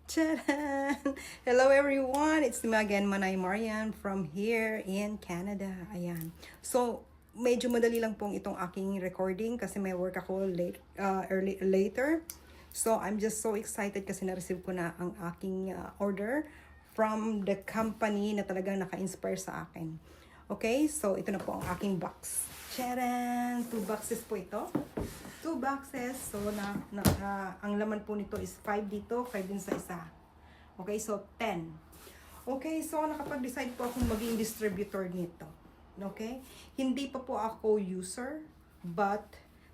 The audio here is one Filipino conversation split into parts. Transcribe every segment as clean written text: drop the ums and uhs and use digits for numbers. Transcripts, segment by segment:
Tcharan! Hello everyone! It's me again, Manay Marian from here in Canada. Ayan. So, medyo madali lang pong itong aking recording kasi may work ako later. So, I'm just so excited kasi na-receive ko na ang aking order from the company na talagang naka-inspire sa akin. Okay? So, ito na po ang aking box. Tcharan! 2 boxes po ito. 2 boxes. So, ang laman po nito is 5 dito, 5 din sa isa. Okay, so 10. Okay, so nakapag-decide po akong maging distributor nito. Okay? Hindi pa po ako user, but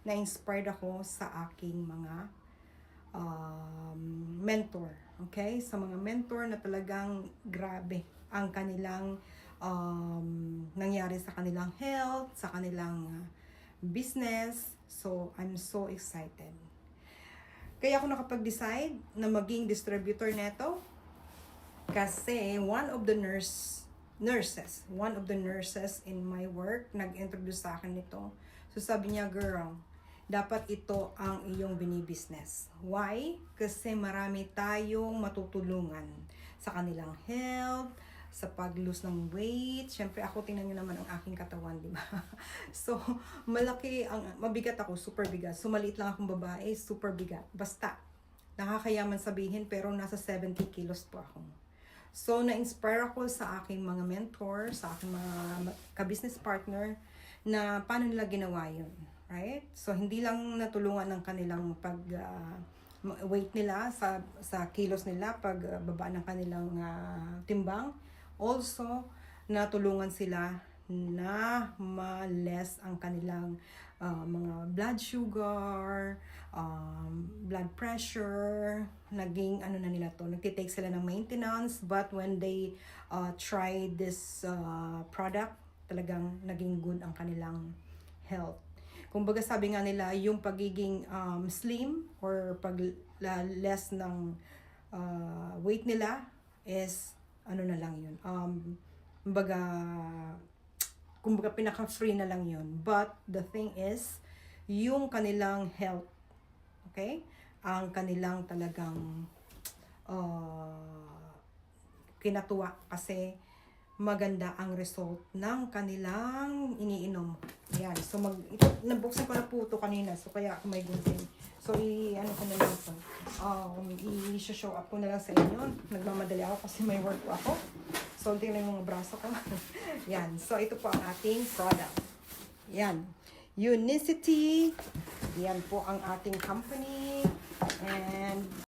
na-inspired ako sa aking mga mentor. Okay? Sa mga mentor na talagang grabe ang kanilang nangyari sa kanilang health, sa kanilang business. So, I'm so excited. Kaya ako nakapag-decide na maging distributor neto kasi one of the nurses in my work nag-introduce sa akin nito. So, sabi niya, girl, dapat ito ang iyong binibusiness. Why? Kasi marami tayong matutulungan sa kanilang health, sa pag-lose ng weight. Siyempre, ako, tingnan nyo naman ang aking katawan, di ba? So, mabigat ako, super bigat. So, maliit lang akong babae, super bigat. Basta, nakakayaman sabihin, pero nasa 70 kilos po ako. So, na-inspire ako sa aking mga mentor, sa aking mga ka-business partner, na paano nila ginawa yun. Right? So, hindi lang natulungan ng kanilang weight nila, sa kilos nila, pagbaba ng kanilang timbang. Also, natulungan sila na ma-less ang kanilang mga blood sugar, blood pressure, naging ano na nila to, nagtitake sila ng maintenance, but when they try this product, talagang naging good ang kanilang health. Kumbaga sabi nga nila, yung pagiging slim or less ng weight nila is ano na lang yun. Kumbaga pinaka-free na lang yun. But the thing is, yung kanilang health, okay? Ang kanilang talagang kinatuwa kasi maganda ang result ng kanilang iniinom. Ayan. So, nabuksan ko na po ito kanina. So, kaya ako may gunting. So, ano ko na lang ito. I-show up ko na lang sa inyo. Nagmamadali ako kasi may work ako. So, tingnan yung mga braso ko. Yan. So, ito po ang ating product. Yan. Unicity. Yan po ang ating company. And